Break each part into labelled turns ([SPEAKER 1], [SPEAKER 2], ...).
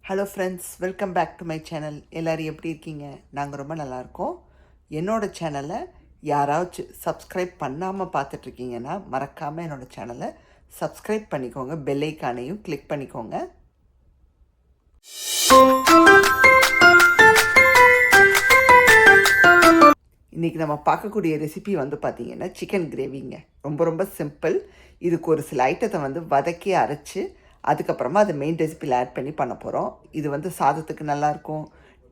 [SPEAKER 1] Hello friends, welcome back to my channel. எல்லோரும் எப்படி இருக்கீங்க? நாங்கள் ரொம்ப நல்லாயிருக்கோம். என்னோடய சேனலை யாராச்சும் சப்ஸ்கிரைப் பண்ணாமல் பார்த்துட்ருக்கீங்கன்னா மறக்காமல் என்னோடய சேனலை சப்ஸ்கிரைப் பண்ணிக்கோங்க. பெல் ஐக்கானையும் கிளிக் பண்ணிக்கோங்க. இன்றைக்கி நம்ம பார்க்கக்கூடிய ரெசிபி பார்த்திங்கன்னா சிக்கன் கிரேவிங்க. ரொம்ப ரொம்ப சிம்பிள். இதுக்கு ஒரு சில ஐட்டத்தை வதக்கி அரைச்சி அதுக்கப்புறமா அது மெயின் ரெசிபியில் ஆட் பண்ணி பண்ண போகிறோம். இது சாதத்துக்கு நல்லாயிருக்கும்,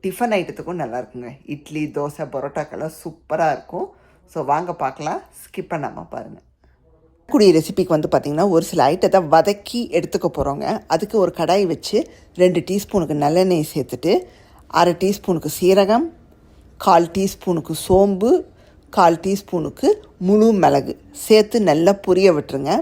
[SPEAKER 1] டிஃபன் ஐட்டத்துக்கும் நல்லாயிருக்குங்க. இட்லி, தோசை, பரோட்டாக்கெல்லாம் சூப்பராக இருக்கும். ஸோ வாங்க பார்க்கலாம், ஸ்கிப் பண்ணாமல் பாருங்கள். கூடிய ரெசிபிக்கு பார்த்திங்கன்னா ஒரு சில ஐட்டத்தை வதக்கி எடுத்துக்க போகிறோங்க. அதுக்கு ஒரு கடாய் வச்சு 2 டீஸ்பூனுக்கு நல்லெண்ணெய் சேர்த்துட்டு 1/2 டீஸ்பூனுக்கு சீரகம், 1/4 டீஸ்பூனுக்கு சோம்பு, 1/4 டீஸ்பூனுக்கு முழு மிளகு சேர்த்து நல்லா பொரிய விட்டுருங்க.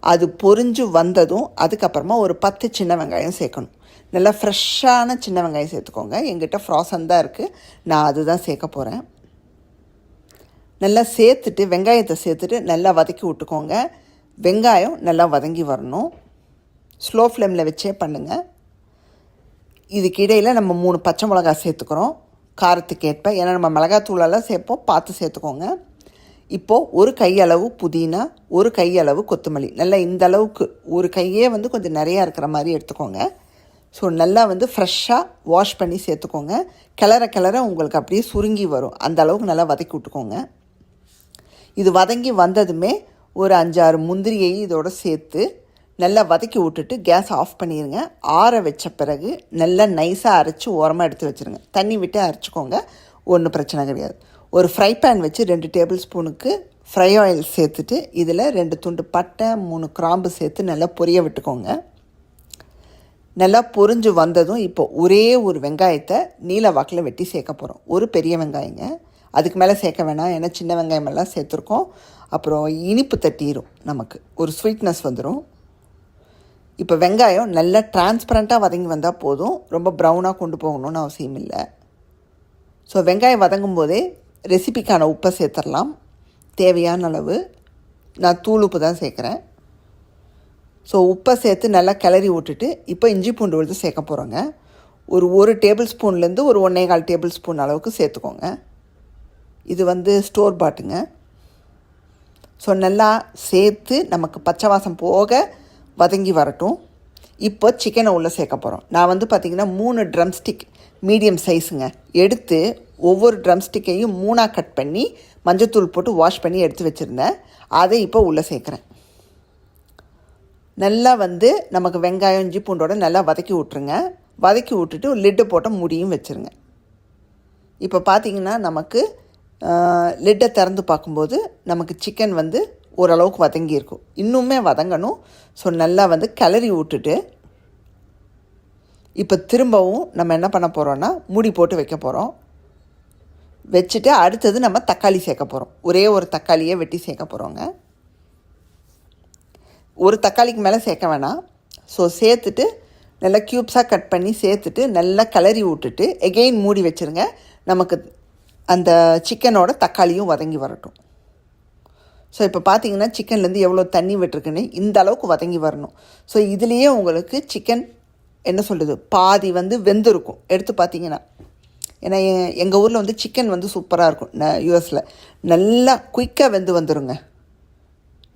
[SPEAKER 1] அது பொரிஞ்சு வந்ததும் அதுக்கப்புறமா ஒரு 10 சின்ன வெங்காயம் சேர்க்கணும். நல்லா ஃப்ரெஷ்ஷான சின்ன வெங்காயம் சேர்த்துக்கோங்க. எங்கிட்ட ஃப்ராசன் தான் இருக்குது, நான் அதுதான் சேர்க்க போகிறேன். நல்லா சேர்த்துட்டு வெங்காயத்தை சேர்த்துட்டு நல்லா வதக்கி விட்டுக்கோங்க. வெங்காயம் நல்லா வதங்கி வரணும். ஸ்லோ ஃப்ளேமில் வச்சே பண்ணுங்கள். இதுக்கு இடையில் நம்ம 3 பச்சை மிளகா சேர்த்துக்கிறோம், காரத்துக்கு ஏற்ப. ஏன்னா நம்ம மிளகாத்தூளெல்லாம் சேர்ப்போம், பார்த்து சேர்த்துக்கோங்க. இப்போது ஒரு கையளவு புதினா, ஒரு கையளவு கொத்தமல்லி, நல்லா இந்த அளவுக்கு ஒரு கையே கொஞ்சம் நிறையா இருக்கிற மாதிரி எடுத்துக்கோங்க. ஸோ நல்லா ஃப்ரெஷ்ஷாக வாஷ் பண்ணி சேர்த்துக்கோங்க. கிளற உங்களுக்கு அப்படியே சுருங்கி வரும், அந்த அளவுக்கு நல்லா வதக்கி விட்டுக்கோங்க. இது வதங்கி வந்ததுமே ஒரு 5-6 முந்திரியை இதோடு சேர்த்து நல்லா வதக்கி விட்டுட்டு கேஸ் ஆஃப் பண்ணிடுங்க. ஆற வச்ச பிறகு நல்லா நைஸாக அரைச்சி ஓரமாக எடுத்து வச்சுருங்க. தண்ணி விட்டு அரைச்சிக்கோங்க, ஒன்றும் பிரச்சனை கிடையாது. ஒரு ஃப்ரை பேன் வச்சு 2 டேபிள் ஸ்பூனுக்கு ஃப்ரை ஆயில் சேர்த்துட்டு இதில் 2 துண்டு பட்டை, 3 கிராம்பு சேர்த்து நல்லா பொரிய விட்டுக்கோங்க. நல்லா பொரிஞ்சு வந்ததும் இப்போ ஒரே ஒரு வெங்காயத்தை நீல வாக்கில் வெட்டி சேர்க்க போகிறோம். ஒரு பெரிய வெங்காயங்க, அதுக்கு மேலே சேர்க்க வேணாம், ஏன்னா சின்ன வெங்காயமெல்லாம் சேர்த்துருக்கோம். அப்புறம் இனிப்பு தட்டிடும், நமக்கு ஒரு ஸ்வீட்னஸ் வந்துடும். இப்போ வெங்காயம் நல்லா டிரான்ஸ்பரண்ட்டாக வதங்கி வந்தால் போதும், ரொம்ப ப்ரௌனாக கொண்டு போகணுன்னு அவசியம் இல்லை. ஸோ வெங்காயம் வதங்கும் போதே ரெசிபிக்கான உப்பை சேர்த்துடலாம், தேவையான அளவு. நான் தூள் உப்பு தான் சேர்க்குறேன். ஸோ உப்பை சேர்த்து நல்லா கிளறி விட்டுட்டு இப்போ இஞ்சி பூண்டு விழுது சேர்க்க போகிறோங்க. ஒரு டேபிள் ஸ்பூன்லேருந்து ஒரு 1.25 டேபிள் ஸ்பூன் அளவுக்கு சேர்த்துக்கோங்க. இது ஸ்டோர் பாட்டுங்க. ஸோ நல்லா சேர்த்து நமக்கு பச்சை வாசம் போக வதங்கி வரட்டும். இப்போ சிக்கனை உள்ளே சேர்க்க போகிறோம். நான் பார்த்திங்கன்னா 3 ட்ரம் ஸ்டிக் மீடியம் சைஸுங்க எடுத்து ஒவ்வொரு ட்ரம் ஸ்டிக்கையும் 3ஆக கட் பண்ணி மஞ்சத்தூள் போட்டு வாஷ் பண்ணி எடுத்து வச்சுருந்தேன். அதை இப்போ உள்ளே சேர்க்குறேன். நல்லா நமக்கு வெங்காயம் இஞ்சி பூண்டோட நல்லா வதக்கி விட்ருங்க. வதக்கி விட்டுட்டு ஒரு லிட்டு போட்ட மூடியும் வச்சுருங்க. இப்போ பார்த்திங்கன்னா நமக்கு லிட்டை திறந்து பார்க்கும்போது நமக்கு சிக்கன் ஓரளவுக்கு வதங்கியிருக்கும், இன்னுமே வதங்கணும். ஸோ நல்லா கிளறி விட்டுட்டு இப்போ திரும்பவும் நம்ம என்ன பண்ண போகிறோன்னா மூடி போட்டு வைக்க போகிறோம். வச்சுட்டு அடுத்தது நம்ம தக்காளி சேர்க்க போகிறோம். ஒரே ஒரு தக்காளியை வெட்டி சேர்க்க போகிறோங்க. ஒரு தக்காளிக்கு மேலே சேர்க்க வேணாம். ஸோ சேர்த்துட்டு நல்லா க்யூப்ஸாக கட் பண்ணி சேர்த்துட்டு நல்லா கிளறி விட்டுட்டு எகெயின் மூடி வச்சுருங்க. நமக்கு அந்த சிக்கனோட தக்காளியும் வதங்கி வரட்டும். ஸோ இப்போ பார்த்தீங்கன்னா சிக்கன்லேருந்து எவ்வளோ தண்ணி விட்டுருக்குன்னு இந்த அளவுக்கு வதங்கி வரணும். ஸோ இதுலேயே உங்களுக்கு சிக்கன் என்ன சொல்கிறது, பாதி வெந்திருக்கும் எடுத்து பார்த்தீங்கன்னா. ஏன்னா எங்கள் ஊரில் சிக்கன் சூப்பராக இருக்கும். யூஎஸில் நல்லா குயிக்காக வந்துருங்க.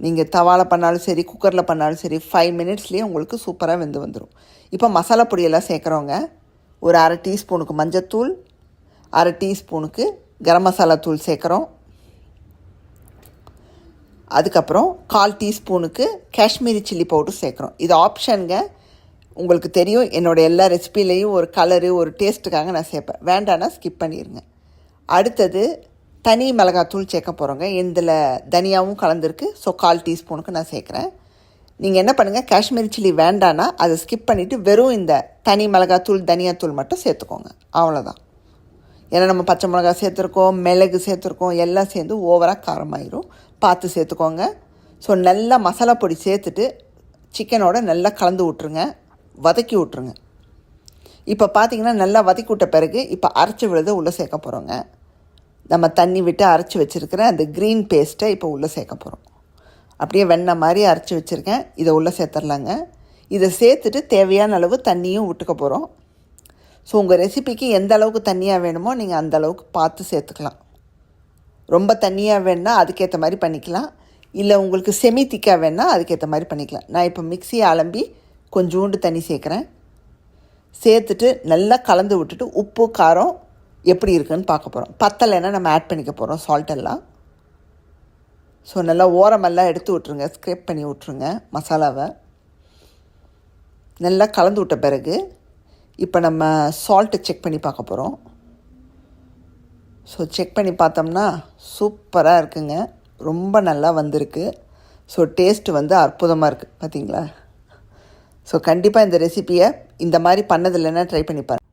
[SPEAKER 1] நீங்கள் தவாவில் பண்ணாலும் சரி, குக்கரில் பண்ணாலும் சரி, 5 மினிட்ஸ்லேயே உங்களுக்கு சூப்பராக வந்துடும். இப்போ மசாலா பொடியெல்லாம் சேர்க்குறோங்க. ஒரு 1/2 டீஸ்பூனுக்கு மஞ்சத்தூள், 1/2 டீஸ்பூனுக்கு கரம் மசாலா தூள் சேர்க்குறோம். அதுக்கப்புறம் 1/4 டீஸ்பூனுக்கு காஷ்மீரி சில்லி பவுடர் சேர்க்குறோம். இது ஆப்ஷனுங்க, உங்களுக்கு தெரியும். என்னோடய எல்லா ரெசிபிலையும் ஒரு கலரு, ஒரு டேஸ்ட்டுக்காக நான் சேர்ப்பேன். வேண்டான்னா ஸ்கிப் பண்ணிடுங்க. அடுத்தது தனி மிளகாத்தூள் சேர்க்க போகிறோங்க. இதில் தனியாகவும் கலந்துருக்கு. ஸோ 1/4 டீஸ்பூனுக்கு நான் சேர்க்குறேன். நீங்கள் என்ன பண்ணுங்கள், காஷ்மீரி சில்லி வேண்டான்னா அதை ஸ்கிப் பண்ணிவிட்டு வெறும் இந்த தனி மிளகாத்தூள், தனியாத்தூள் மட்டும் சேர்த்துக்கோங்க. அவ்வளோதான். ஏன்னா நம்ம பச்சை மிளகா சேர்த்துருக்கோம், மிளகு சேர்த்துருக்கோம், எல்லாம் சேர்ந்து ஓவராக காரமாயிரும். பார்த்து சேர்த்துக்கோங்க. ஸோ நல்லா மசாலா பொடி சேர்த்துட்டு சிக்கனோட நல்லா கலந்து விட்ருங்க, வதக்கி விட்ருங்க. இப்போ பார்த்திங்கன்னா நல்லா வதக்கி விட்ட பிறகு இப்போ அரைச்சி விழுத உள்ளே சேர்க்க போகிறோங்க. நம்ம தண்ணி விட்டு அரைச்சி வச்சுருக்கிற அந்த க்ரீன் பேஸ்ட்டை இப்போ உள்ளே சேர்க்க போகிறோம். அப்படியே வெண்ணெய் மாதிரி அரைச்சி வச்சுருக்கேன், இதை உள்ளே சேர்த்துடலாங்க. இதை சேர்த்துட்டு தேவையான அளவு தண்ணியும் விட்டுக்க போகிறோம். ஸோ உங்கள் ரெசிபிக்கு எந்த அளவுக்கு தண்ணியாக வேணுமோ நீங்கள் அந்த அளவுக்கு பார்த்து சேர்த்துக்கலாம். ரொம்ப தண்ணியாக வேணுன்னா அதுக்கேற்ற மாதிரி பண்ணிக்கலாம். இல்லை உங்களுக்கு செமி திக்காக வேணுன்னா அதுக்கேற்ற மாதிரி பண்ணிக்கலாம். நான் இப்போ மிக்ஸியை அலம்பி கொஞ்சோண்டு தண்ணி சேர்க்குறேன். சேர்த்துட்டு நல்லா கலந்து விட்டுட்டு உப்பு காரம் எப்படி இருக்குதுன்னு பார்க்க போகிறோம். பத்தலைன்னா நம்ம ஆட் பண்ணிக்க போகிறோம் சால்ட்டெல்லாம். ஸோ நல்லா ஓரமெல்லாம் எடுத்து விட்ருங்க, ஸ்க்ரேப் பண்ணி விட்ருங்க மசாலாவை. நல்லா கலந்து விட்ட பிறகு இப்போ நம்ம சால்ட்டு செக் பண்ணி பார்க்க போகிறோம். ஸோ செக் பண்ணி பார்த்தோம்னா சூப்பராக இருக்குங்க, ரொம்ப நல்லா வந்திருக்கு. ஸோ டேஸ்ட்டு வந்து அற்புதமாக இருக்குது பார்த்தீங்களா. ஸோ கண்டிப்பாக இந்த ரெசிப்பியை இந்த மாதிரி பண்ணதில்லைன்னா ட்ரை பண்ணி பாருங்கள்.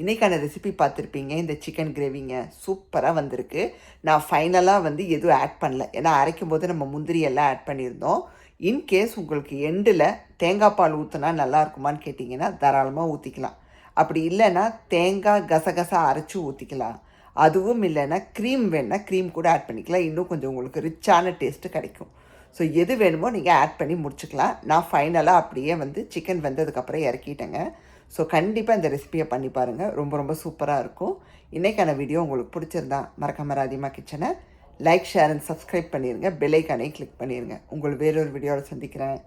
[SPEAKER 1] இன்றைக்கான ரெசிபி பார்த்துருப்பீங்க. இந்த சிக்கன் கிரேவிங்க சூப்பராக வந்திருக்கு. நான் ஃபைனலாக வந்து எதுவும் ஆட் பண்ணல, ஏன்னா அரைக்கும் போது நம்ம முந்திரி எல்லாம் ஆட் பண்ணியிருந்தோம். இன்கேஸ் உங்களுக்கு எண்டில் தேங்காய் பால் ஊற்றினா நல்லா இருக்குமான்னு கேட்டிங்கன்னா தாராளமாக ஊற்றிக்கலாம். அப்படி இல்லைன்னா தேங்காய் கசகசா அரைச்சி ஊற்றிக்கலாம். அதுவும் இல்லைன்னா க்ரீம் வேணுன்னா க்ரீம் கூட ஆட் பண்ணிக்கலாம். இன்னும் கொஞ்சம் உங்களுக்கு ரிச்சான டேஸ்ட்டு கிடைக்கும். ஸோ எது வேணுமோ நீங்கள் ஆட் பண்ணி முடிச்சுக்கலாம். நான் ஃபைனலாக அப்படியே வந்து சிக்கன் வெந்ததுக்கப்புறம் இறக்கிட்டேங்க. ஸோ கண்டிப்பாக இந்த ரெசிபியை பண்ணி பாருங்கள், ரொம்ப ரொம்ப சூப்பராக இருக்கும். இன்றைக்கான வீடியோ உங்களுக்கு பிடிச்சிருந்தா மறக்காம ராதிமா கிச்சனை லைக், ஷேர் அண்ட் சப்ஸ்கிரைப் பண்ணிடுங்க. பெல் ஐக்கானை கிளிக் பண்ணிடுங்க. உங்களை வேறொரு வீடியோவில் சந்திக்கிறேன்.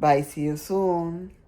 [SPEAKER 1] Bye, see you soon.